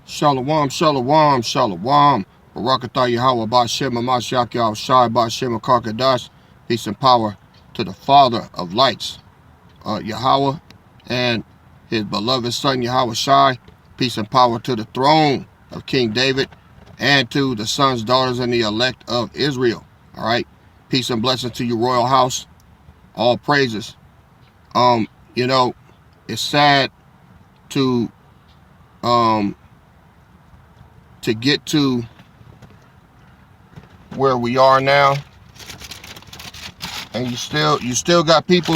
Shalom, shalom, shalom. Barakatah Yahweh Ba'Shem Mashiach Yahweh Shai Ba'Shem Karkadash. Peace and power to the Father of lights, Yahweh, and his beloved Son Yahweh Shai. Peace and power to the throne of King David and to the sons, daughters, and the elect of Israel. All right. Peace and blessings to you, royal house. All praises. You know, it's sad to get to where we are now, and you still got people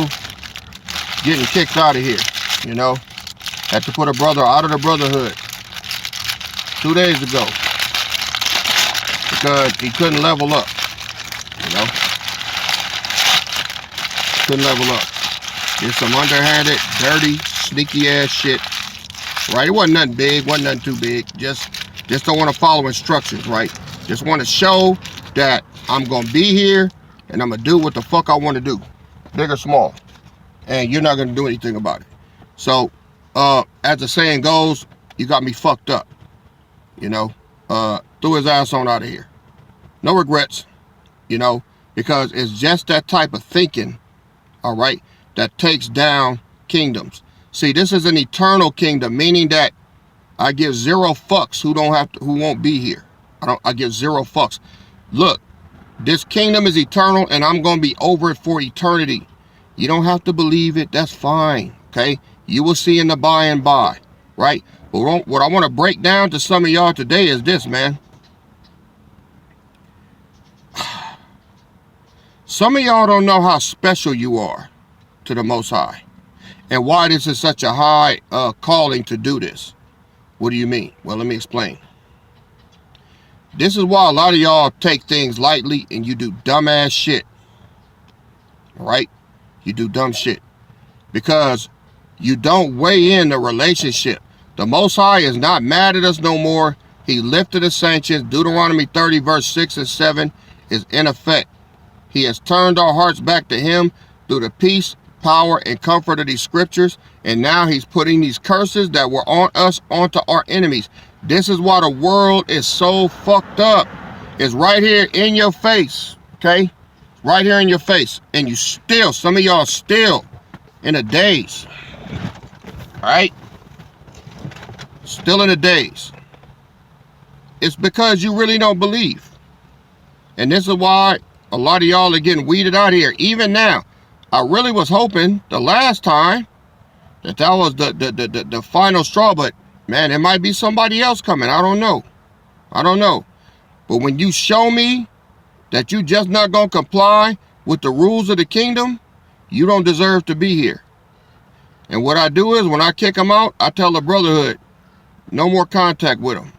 getting kicked out of here. You know, had to put a brother out of the brotherhood 2 days ago because he couldn't level up. You know, couldn't level up. Did some underhanded, dirty, sneaky ass shit. Right? It wasn't nothing big, wasn't nothing too big. Just don't want to follow instructions, right? Just want to show that I'm gonna be here and I'm gonna do what the fuck I want to do, big or small, and you're not gonna do anything about it. So, as the saying goes, you got me fucked up. You know, threw his ass on out of here. No regrets. You know, because it's just that type of thinking, all right, that takes down kingdoms. See, this is an eternal kingdom, meaning that I give zero fucks who won't be here. I give zero fucks. Look, this kingdom is eternal and I'm going to be over it for eternity. You don't have to believe it. That's fine. Okay. You will see in the by and by. Right. But what I want to break down to some of y'all today is this, man. Some of y'all don't know how special you are to the Most High and why this is such a high calling to do this. What do you mean? Well, let me explain. This is why a lot of y'all take things lightly and you do dumbass shit. All right? You do dumb shit because you don't weigh in the relationship. The Most High is not mad at us no more. He lifted the sanctions. Deuteronomy 30 verse 6 and 7 is in effect. He has turned our hearts back to him through the peace, power, and comfort of these scriptures. And now he's putting these curses that were on us onto our enemies. This is why the world is so fucked up. It's right here in your face, okay? Right here in your face. And you still, some of y'all still in a daze. All right? Still in a daze. It's because you really don't believe. And this is why a lot of y'all are getting weeded out here. Even now, I really was hoping the last time that was the final straw, but man, it might be somebody else coming. I don't know. But when you show me that you just not gonna comply with the rules of the kingdom, you don't deserve to be here. And what I do is when I kick them out, I tell the brotherhood, no more contact with them.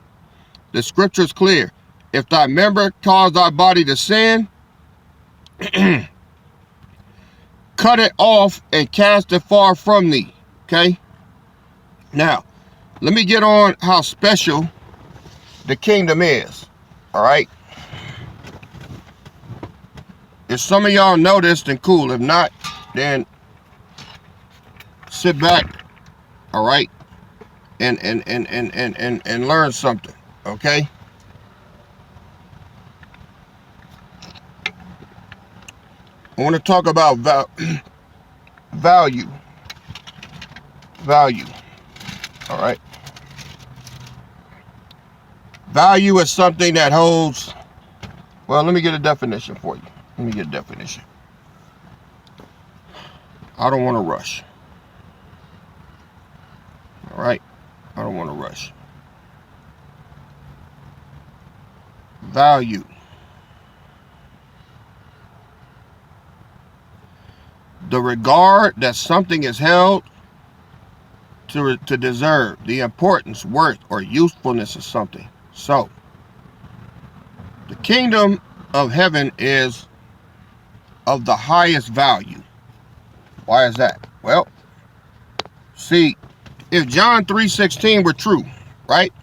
The scripture is clear. If thy member cause thy body to sin, cut it off and cast it far from thee. Okay? Now, let me get on how special the kingdom is. All right? If some of y'all know this, then cool. If not, then sit back, all right, and learn something. Okay? I want to talk about value. Value. All right. Value is something that holds. Well, let me get a definition for you. Let me get a definition. I don't want to rush. All right. I don't want to rush. Value. The regard that something is held to deserve, the importance, worth, or usefulness of something. So, the kingdom of heaven is of the highest value. Why is that? Well, see, if John 3:16 were true, right?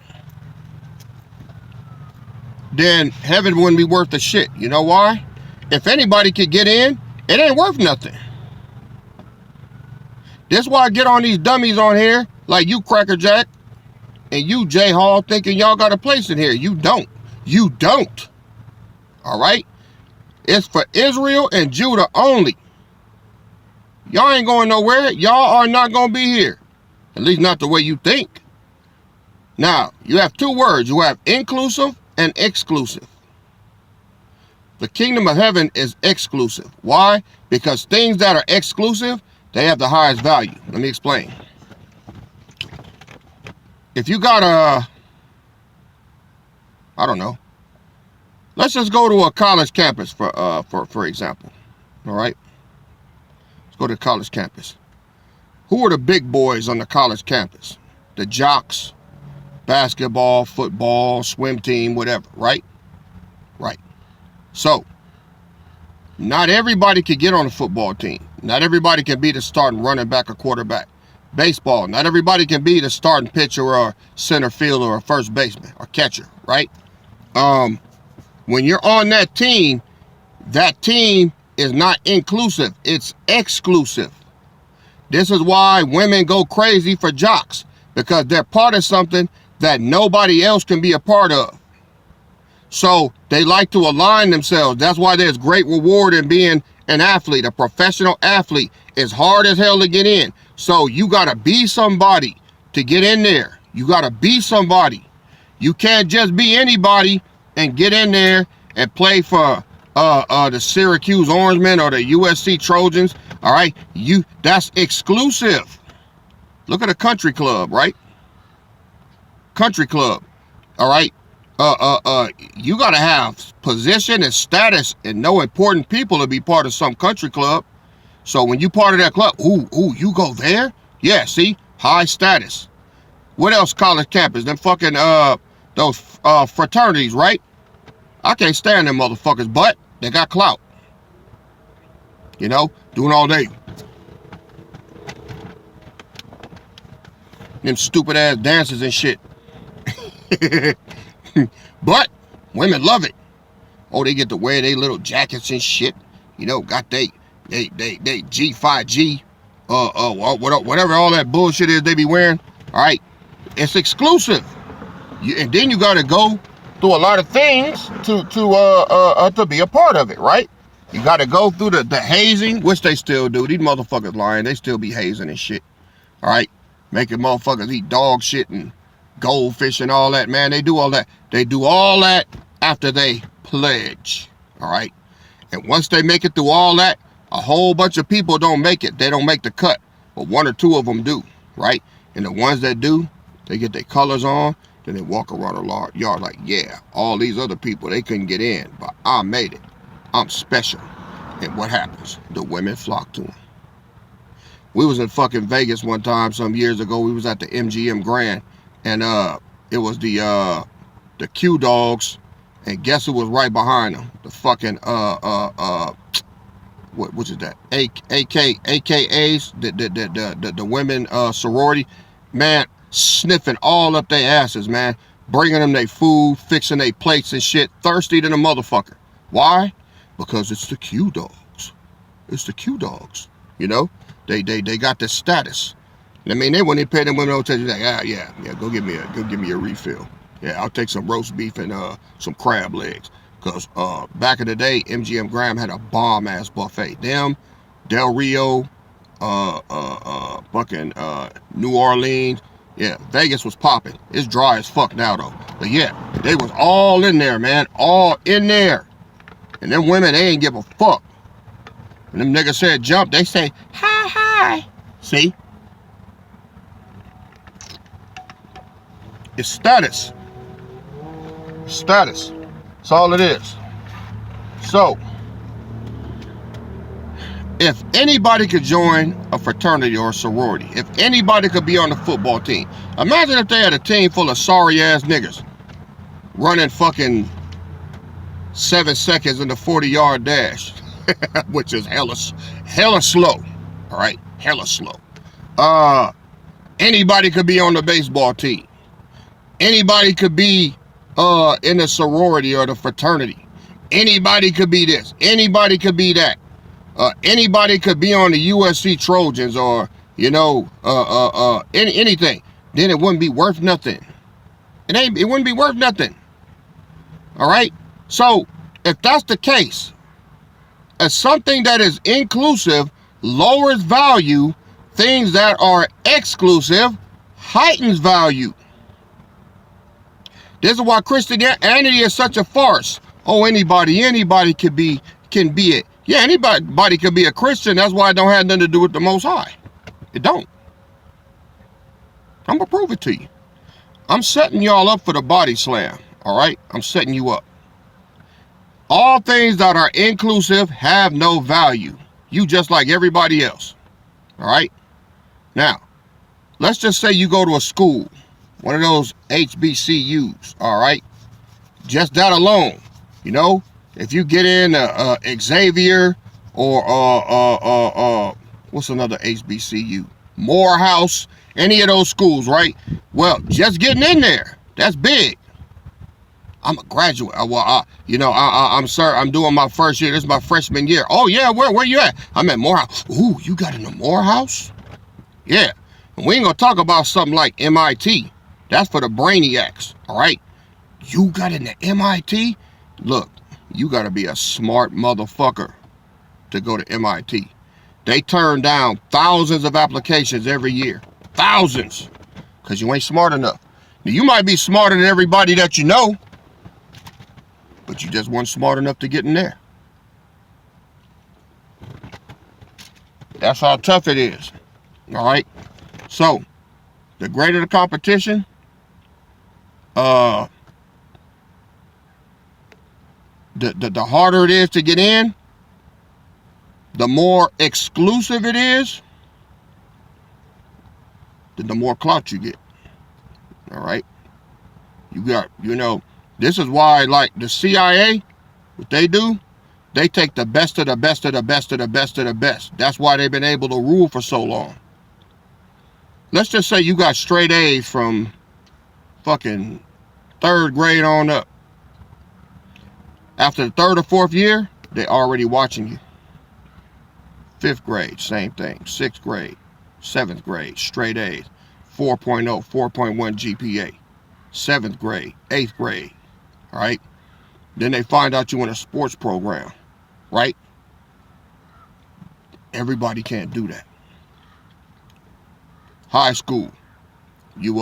Then heaven wouldn't be worth a shit. You know why? If anybody could get in, it ain't worth nothing. That's why I get on these dummies on here, like you, Cracker Jack, And you, Jay Hall, thinking y'all got a place in here. You don't. You don't. All right? It's for Israel and Judah only. Y'all ain't going nowhere. Y'all are not going to be here. At least not the way you think. Now, you have two words. You have inclusive and exclusive. The kingdom of heaven is exclusive. Why? Because things that are exclusive, they have the highest value. Let me explain. If you got I don't know. Let's just go to a college campus for example. All right? Let's go to college campus. Who are the big boys on the college campus? The jocks, basketball, football, swim team, whatever, right? Right. So, not everybody can get on a football team. Not everybody can be the starting running back or quarterback. Baseball, not everybody can be the starting pitcher or center fielder or first baseman or catcher, right? When you're on that team is not inclusive, it's exclusive. This is why women go crazy for jocks, because they're part of something that nobody else can be a part of. So they like to align themselves. That's why there's great reward in being an athlete, a professional athlete. It's hard as hell to get in. So you gotta be somebody to get in there. You gotta be somebody. You can't just be anybody and get in there and play for the Syracuse Orangemen or the USC Trojans. All right, that's exclusive. Look at a country club, right? Country club. All right. You gotta have position and status and know important people to be part of some country club. So when you part of that club, you go there? Yeah, see? High status. What else college campus? Them fucking those fraternities, right? I can't stand them motherfuckers, but they got clout. You know, doing all day. Them stupid ass dances and shit. But women love it. Oh, they get to wear their little jackets and shit. You know, got they G5G, whatever all that bullshit is they be wearing. All right, it's exclusive. And then you got to go through a lot of things to be a part of it, right? You got to go through the hazing, which they still do. These motherfuckers lying. They still be hazing and shit. All right, making motherfuckers eat dog shit and goldfish and all that, man. They do all that. They do all that after they pledge. All right. And once they make it through all that, a whole bunch of people don't make it. They don't make the cut. But one or two of them do. Right. And the ones that do, they get their colors on. Then they walk around the yard like, yeah, all these other people, they couldn't get in. But I made it. I'm special. And what happens? The women flock to them. We was in fucking Vegas one time some years ago. We was at the MGM Grand. And it was the Q Dogs, and guess who was right behind them? The fucking which is that? AKAs, the women sorority, man, sniffing all up their asses, man, bringing them their food, fixing their plates and shit, thirsty than a motherfucker. Why? Because it's the Q Dogs. It's the Q Dogs. You know, they got the status. I mean, they wouldn't even pay them women no attention. Like, yeah, go give me a refill. Yeah, I'll take some roast beef and some crab legs. Cause back in the day, MGM Grand had a bomb ass buffet. Them, Del Rio, fucking New Orleans. Yeah, Vegas was popping. It's dry as fuck now though. But yeah, they was all in there, man, all in there. And them women, they ain't give a fuck. When them niggas said jump, they say hi. See? It's status. Status. That's all it is. So, if anybody could join a fraternity or a sorority, if anybody could be on the football team, imagine if they had a team full of sorry ass niggas running fucking 7 seconds in the 40-yard dash, which is hella slow. All right, hella slow. Anybody could be on the baseball team. Anybody could be in the sorority or the fraternity. Anybody could be this. Anybody could be that. Anybody could be on the USC Trojans or, you know, anything. Then it wouldn't be worth nothing. It wouldn't be worth nothing. All right? So, if that's the case, as something that is inclusive lowers value, things that are exclusive heightens value. This is why Christianity is such a farce. Oh, anybody can be it. Yeah, anybody can be a Christian. That's why it don't have nothing to do with the Most High. It don't. I'm gonna prove it to you. I'm setting y'all up for the body slam. All right, I'm setting you up. All things that are inclusive have no value. You just like everybody else. All right. Now, let's just say you go to a school, one of those HBCUs. All right. Just that alone, you know, if you get in Xavier or what's another HBCU, Morehouse, any of those schools, right? Well, just getting in there, that's big. I'm a graduate. I'm doing my first year. This is my freshman year. Oh yeah, where you at? I'm at Morehouse. Ooh, you got in the Morehouse? Yeah. And we ain't gonna talk about something like MIT. That's for the brainiacs. All right. You got in the MIT? Look, you gotta be a smart motherfucker to go to MIT. They turn down thousands of applications every year. Thousands. Because you ain't smart enough. Now, you might be smarter than everybody that you know, but you just weren't smart enough to get in there. That's how tough it is. All right. So, the greater the competition, the harder it is to get in, the more exclusive it is, then the more clout you get. All right. This is why, like the CIA, what they do, they take the best of the best of the best of the best of the best. That's why they've been able to rule for so long. Let's just say you got straight A's from fucking 3rd grade on up. After the 3rd or 4th year, they're already watching you. 5th grade, same thing. 6th grade, 7th grade, straight A's. 4.0, 4.1 GPA. 7th grade, 8th grade. All right. Then they find out you in a sports program, right? Everybody can't do that. High school, you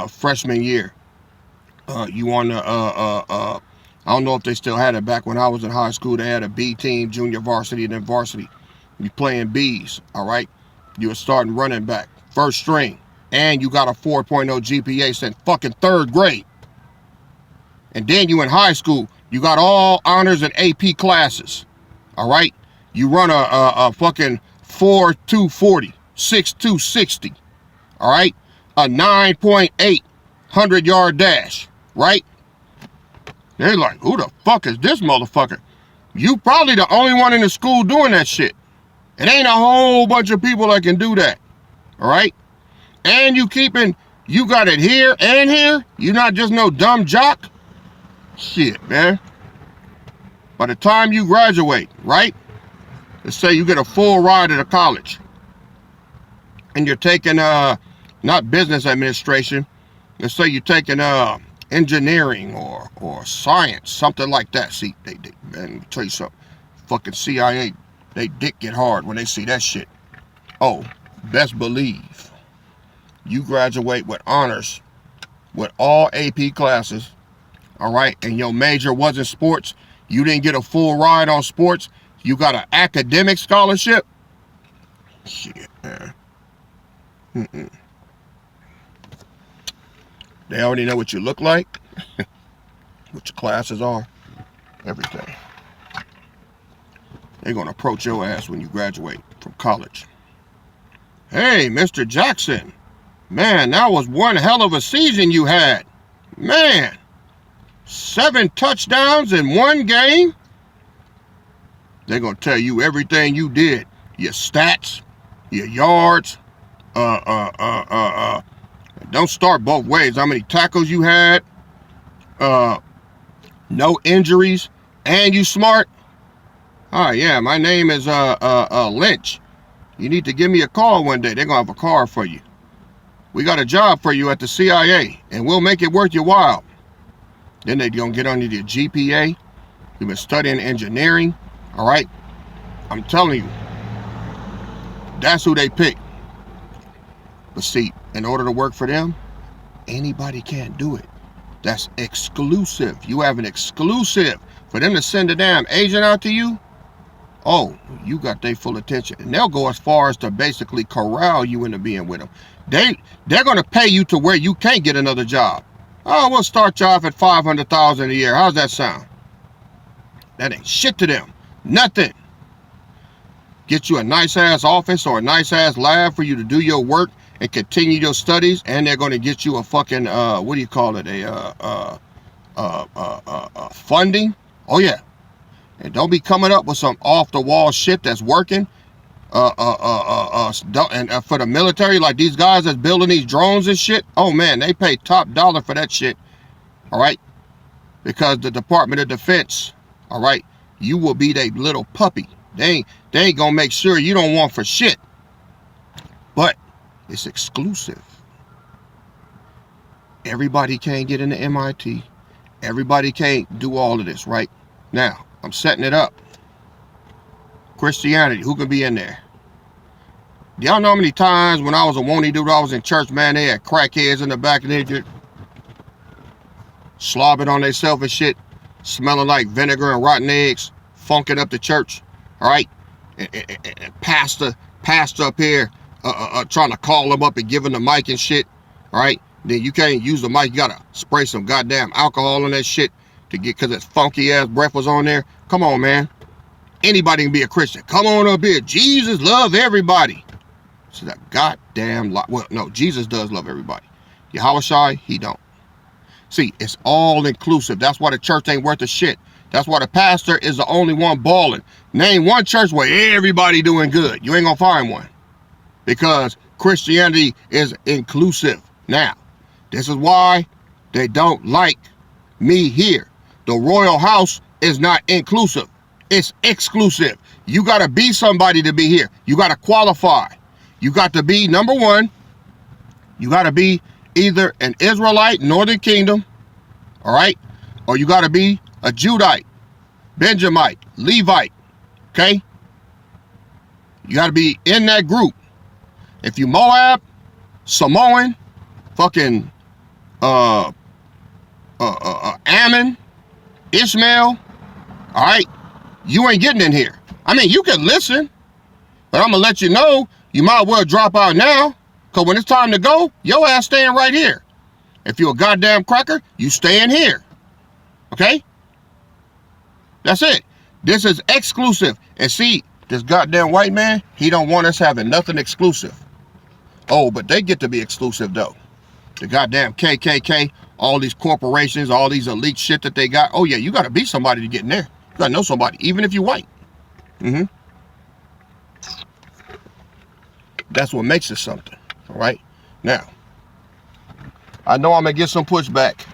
freshman year, you on the I don't know if they still had it back when I was in high school. They had a B team, junior varsity, and then varsity. You playing B's, all right? You were starting running back, first string, and you got a 4.0 GPA since fucking 3rd grade. And then you in high school, you got all honors and AP classes, all right? You run a fucking 4.240, 6.260, all right? A 9.8 100-yard dash, right? They're like, who the fuck is this motherfucker? You probably the only one in the school doing that shit. It ain't a whole bunch of people that can do that, all right? And you got it here and here. You're not just no dumb jock. Shit, man. By the time you graduate, right? Let's say you get a full ride at a college. And you're taking, not business administration. Let's say you're taking engineering or science, something like that. See, man, let me tell you something. Fucking CIA, they dick get hard when they see that shit. Oh, best believe you graduate with honors with all AP classes, all right, and your major wasn't sports, you didn't get a full ride on sports, you got an academic scholarship. Shit, man. They already know what you look like, what your classes are, everything. They're going to approach your ass when you graduate from college. Hey, Mr. Jackson. Man, that was one hell of a season you had. Man, 7 touchdowns in one game. They're going to tell you everything you did. Your stats, your yards. Don't start both ways. How many tackles you had. No injuries. And you smart. Oh, yeah, my name is Lynch. You need to give me a call one day. They're going to have a car for you. we got a job for you at the CIA, and we'll make it worth your while. Then they're going to get under your GPA. You've been studying engineering, all right? I'm telling you, that's who they pick. But see, in order to work for them, anybody can't do it. That's exclusive. You have an exclusive. For them to send a damn agent out to you, oh, you got their full attention. And they'll go as far as to basically corral you into being with them. They're going to pay you to where you can't get another job. Oh, we'll start you off at $500,000 a year. How's that sound? That ain't shit to them. Nothing. Get you a nice-ass office or a nice-ass lab for you to do your work and continue your studies, and they're going to get you a fucking, what do you call it, funding. Oh, yeah. And don't be coming up with some off-the-wall shit that's working. And for the military, like these guys that's building these drones and shit, oh, man, they pay top dollar for that shit, all right? Because the Department of Defense, all right, you will be their little puppy. They ain't gonna make sure you don't want for shit. But it's exclusive. Everybody can't get into MIT. Everybody can't do all of this, right? Now, I'm setting it up. Christianity, who can be in there? Do y'all know how many times when I was a wony dude, I was in church, man, they had crackheads in the back and they just slobbing on themselves and shit, smelling like vinegar and rotten eggs, funking up the church, all right? And pastor up here trying to call them up and give them the mic and shit, all right? Then you can't use the mic, you gotta spray some goddamn alcohol on that shit to get, because that funky ass breath was on there. Come on, man. Anybody can be a Christian. Come on up here. Jesus love everybody. So that goddamn lie. Well, no, Jesus does love everybody. Yahushua, he don't. See, it's all inclusive. That's why the church ain't worth a shit. That's why the pastor is the only one balling. Name one church where everybody doing good. You ain't gonna find one. Because Christianity is inclusive. Now, this is why they don't like me here. The royal house is not inclusive. It's exclusive. You got to be somebody to be here. You got to qualify. You got to be, number one, you got to be either an Israelite, Northern Kingdom, all right? Or you got to be a Judite, Benjamite, Levite, okay? You got to be in that group. If you Moab, Samoan, fucking Ammon, Ishmael, all right, you ain't getting in here. I mean, you can listen, but I'm gonna let you know, you might well drop out now, because when it's time to go, your ass staying right here. If you're a goddamn cracker, you staying here, okay? That's it. This is exclusive. And see, this goddamn white man, he don't want us having nothing exclusive. Oh, but they get to be exclusive though. The goddamn KKK, all these corporations, all these elite shit that they got. Oh yeah, you gotta be somebody to get in there. You gotta know somebody, even if you're white. That's what makes it something, all right? Now, I know I'm gonna get some pushback.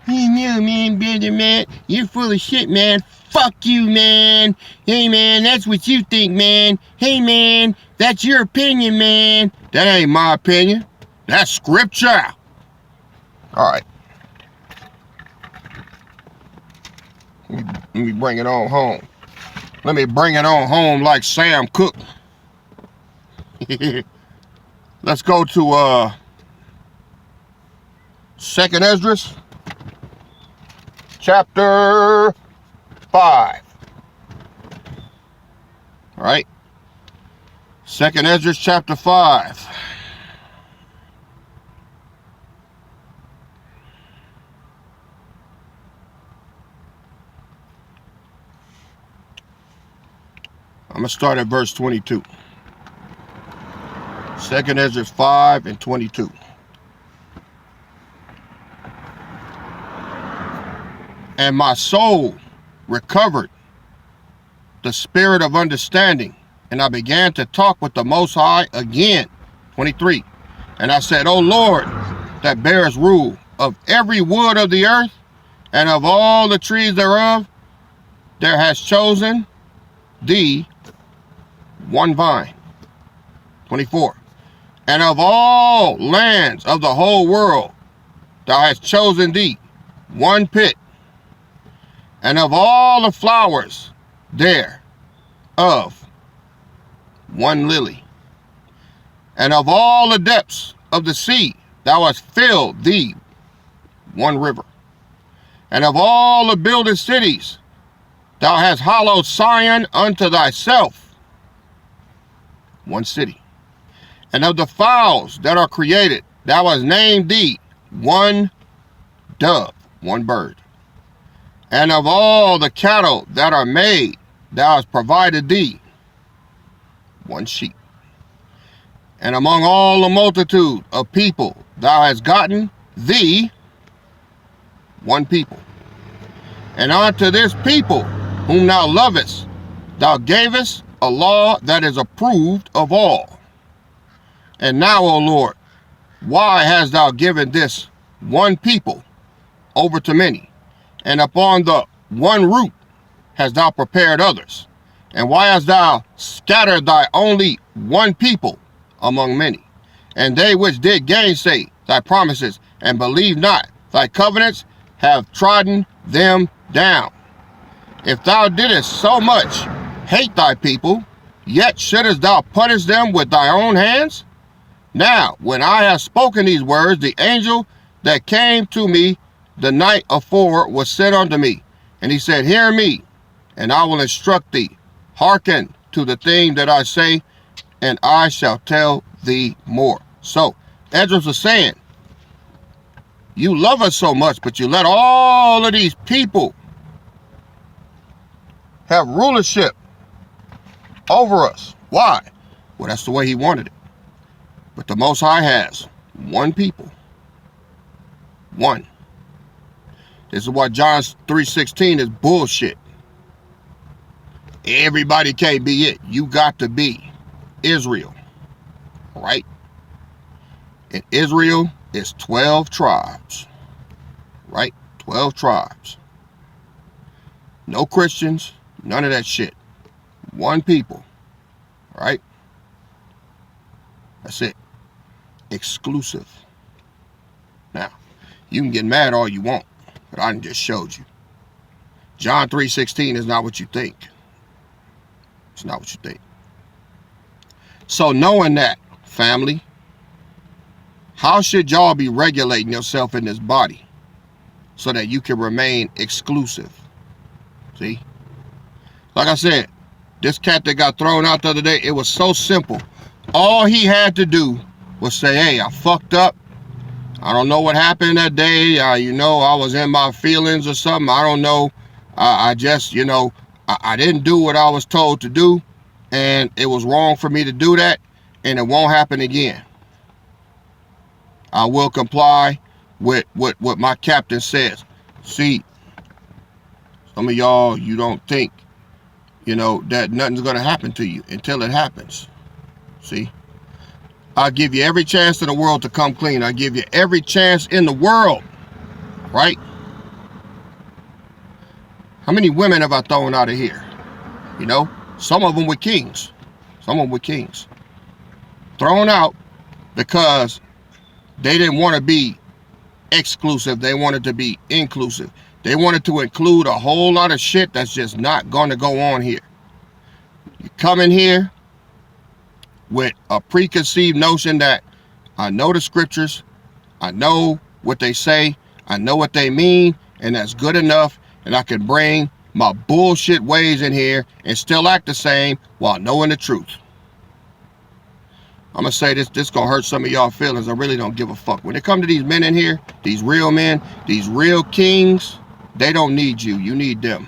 Hey, no, man, brother, man, you're full of shit, man. Fuck you, man. Hey, man, that's what you think, man. Hey, man, that's your opinion, man. That ain't my opinion. That's scripture. All right. Let me bring it on home. Let me bring it on home like Sam Cooke. Let's go to 2nd Esdras, chapter 5. All right. 2nd Esdras, chapter 5. I'm going to start at verse 22. 2nd Esdras 5 and 22. And my soul recovered the spirit of understanding, and I began to talk with the Most High again. 23. And I said, O Lord, that bearest rule of every wood of the earth, and of all the trees thereof, there has chosen thee one vine. 24. And of all lands of the whole world, thou hast chosen thee one pit, and of all the flowers thereof one lily, and of all the depths of the sea thou hast filled thee one river, and of all the builded cities thou hast hollowed Zion unto thyself one city, and of the fowls that are created thou hast named thee one dove, one bird, and of all the cattle that are made thou hast provided thee one sheep, and among all the multitude of people thou hast gotten thee one people, and unto this people whom thou lovest thou gavest a law that is approved of all. And now, O Lord, why hast thou given this one people over to many, and upon the one root hast thou prepared others? And why hast thou scattered thy only one people among many? And they which did gainsay thy promises and believe not thy covenants have trodden them down. If thou didst so much hate thy people, yet shouldest thou punish them with thy own hands? Now, when I have spoken these words, the angel that came to me the night afore was sent unto me. And he said, hear me, and I will instruct thee. Hearken to the thing that I say, and I shall tell thee more. So, Esdras was saying, you love us so much, but you let all of these people have rulership over us. Why? Well, that's the way he wanted it. But the Most High has one people. One. This is why John 3:16 is bullshit. Everybody can't be it. You got to be Israel. Right? And Israel is 12 tribes. Right? 12 tribes. No Christians. None of that shit. One people. Right? That's it. Exclusive. Now, you can get mad all you want, but I just showed you. John 3:16 is not what you think. It's not what you think. So knowing that, family, how should y'all be regulating yourself in this body so that you can remain exclusive? See? Like I said, this cat that got thrown out the other day, it was so simple. All he had to do was say, hey, I fucked up. I don't know what happened that day. I was in my feelings or something. I don't know. I just, I didn't do what I was told to do. And it was wrong for me to do that. And it won't happen again. I will comply with what my captain says. See, some of y'all, you don't think, that nothing's going to happen to you until it happens. See? I'll give you every chance in the world to come clean. I'll give you every chance in the world. Right? How many women have I thrown out of here? Some of them were kings. Some of them were kings. Thrown out because they didn't want to be exclusive. They wanted to be inclusive. They wanted to include a whole lot of shit that's just not going to go on here. You come in here with a preconceived notion that I know the scriptures, I know what they say, I know what they mean, and that's good enough, and I can bring my bullshit ways in here and still act the same while knowing the truth. I'm gonna say this gonna hurt some of y'all feelings. I really don't give a fuck. When it comes to these men in here, these real men, these real kings, they don't need you. You need them.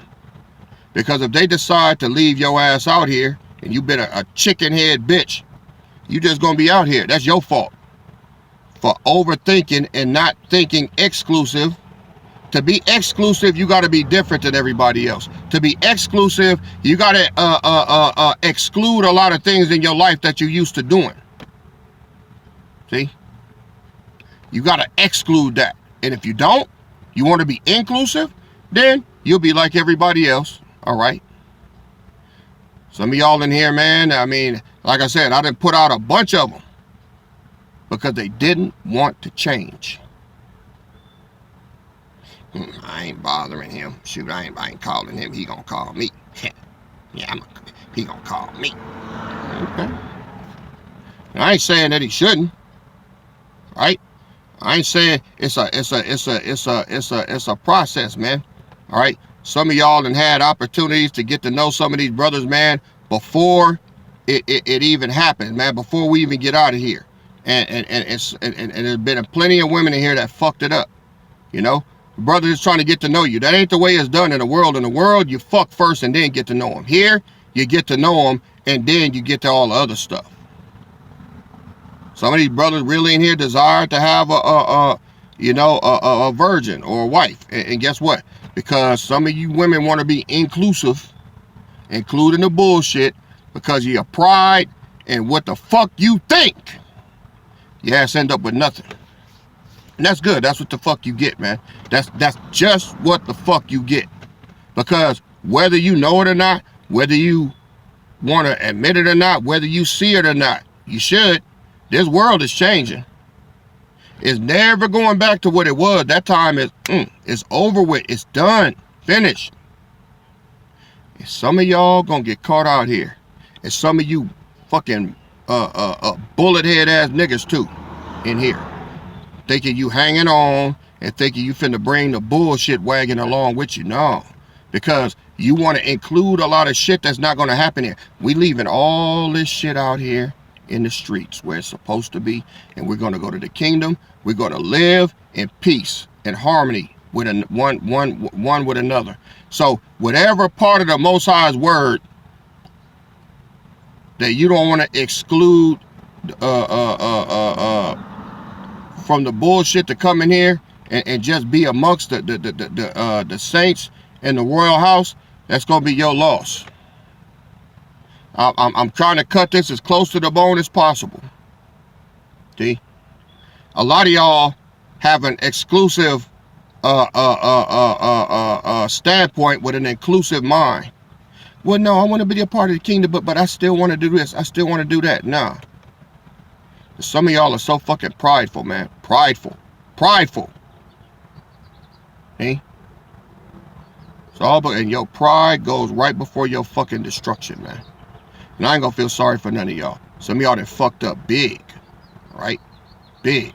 Because if they decide to leave your ass out here and you've been a chicken head bitch, you just gonna be out here. That's your fault for overthinking and not thinking exclusive. To be exclusive, you got to be different than everybody else. To be exclusive, you got to exclude a lot of things in your life that you're used to doing. See? You got to exclude that. And if you don't, you want to be inclusive, then you'll be like everybody else. All right? Some of y'all in here, man, I mean, like I said, I done put out a bunch of them. because they didn't want to change. I ain't bothering him. Shoot, I ain't calling him. He gonna call me. Yeah, he gonna call me. Okay. I ain't saying that he shouldn't, right? I ain't saying it's a process, man. All right. Some of y'all done had opportunities to get to know some of these brothers, man, before it even happened, man. Before we even get out of here, and there's been plenty of women in here that fucked it up. You know, the brother is trying to get to know you. That ain't the way it's done in the world. In the world, you fuck first and then get to know them. Here, you get to know them and then you get to all the other stuff. Some of these brothers really in here desire to have a virgin or a wife. And guess what? Because some of you women want to be inclusive, including the bullshit, because of your pride and what the fuck you think. Your ass end up with nothing. And that's good. That's what the fuck you get, man. That's just what the fuck you get. Because whether you know it or not, whether you want to admit it or not, whether you see it or not, you should. This world is changing. It's never going back to what it was. That time is it's over with. It's done. Finished. And some of y'all gonna get caught out here. And some of you fucking bullet head ass niggas too in here. Thinking you hanging on and thinking you finna bring the bullshit wagon along with you. No. Because you want to include a lot of shit that's not gonna happen here. We leaving all this shit out here in the streets where it's supposed to be, and we're going to go to the kingdom. We're going to live in peace and harmony with one with another. So whatever part of the Most High's word that you don't want to exclude from the bullshit to come in here and just be amongst the saints in the royal house, that's going to be your loss. I'm trying to cut this as close to the bone as possible. See? A lot of y'all have an exclusive standpoint with an inclusive mind. Well, no, I want to be a part of the kingdom, but I still want to do this. I still want to do that. Nah. Some of y'all are so fucking prideful, man. Prideful. See? And your pride goes right before your fucking destruction, man. And I ain't gonna feel sorry for none of y'all. Some of y'all done fucked up big, right? Big,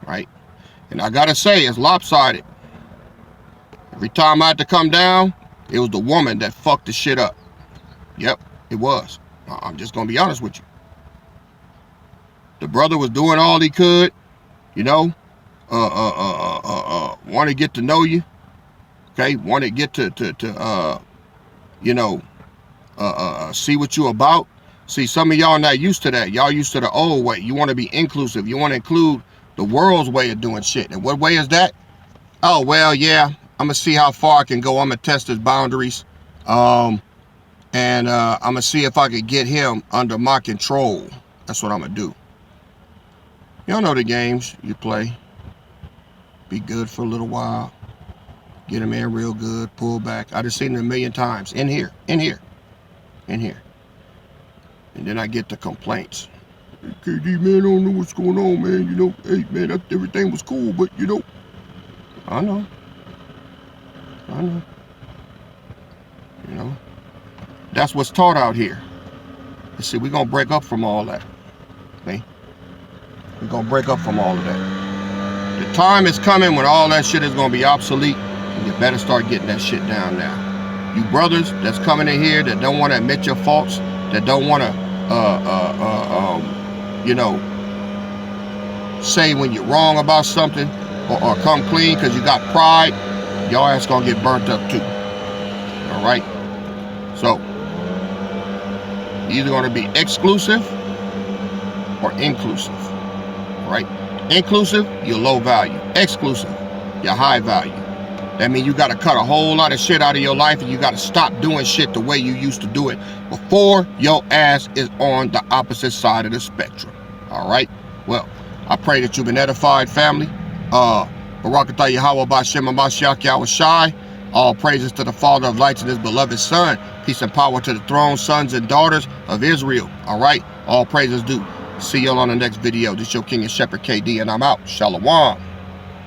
right? And I gotta say, it's lopsided. Every time I had to come down, it was the woman that fucked the shit up. Yep, it was. I'm just gonna be honest with you. The brother was doing all he could, you know, want to get to know you, okay? Want to get to see what you about. See, some of y'all not used to that. Y'all used to the old way. You want to be inclusive. You want to include the world's way of doing shit. And what way is that? Oh, well, yeah, I'm going to see how far I can go. I'm going to test his boundaries. And I'm going to see if I can get him under my control. That's what I'm going to do. Y'all know the games you play. Be good for a little while. Get him in real good. Pull back. I just seen it a million times. In here. And then I get the complaints. Hey, KD, man, I don't know what's going on, man. You know, hey, man, everything was cool, but, you know. I know. You know. That's what's taught out here. You see, we're going to break up from all that. Okay? We're going to break up from all of that. The time is coming when all that shit is going to be obsolete, and you better start getting that shit down now. You brothers that's coming in here that don't want to admit your faults, that don't want to, say when you're wrong about something or come clean because you got pride, your ass gonna get burnt up too. All right? So, you're either gonna be exclusive or inclusive. All right? Inclusive, you're low value. Exclusive, you're high value. That means you got to cut a whole lot of shit out of your life, and you got to stop doing shit the way you used to do it before your ass is on the opposite side of the spectrum. All right? Well, I pray that you've been edified, family. Barakatah Yahweh B'Shem HaMashiach Yahweh Shai. All praises to the Father of lights and his beloved Son. Peace and power to the throne, sons and daughters of Israel. All right? All praises due. See y'all on the next video. This your King and Shepherd KD, and I'm out. Shalom.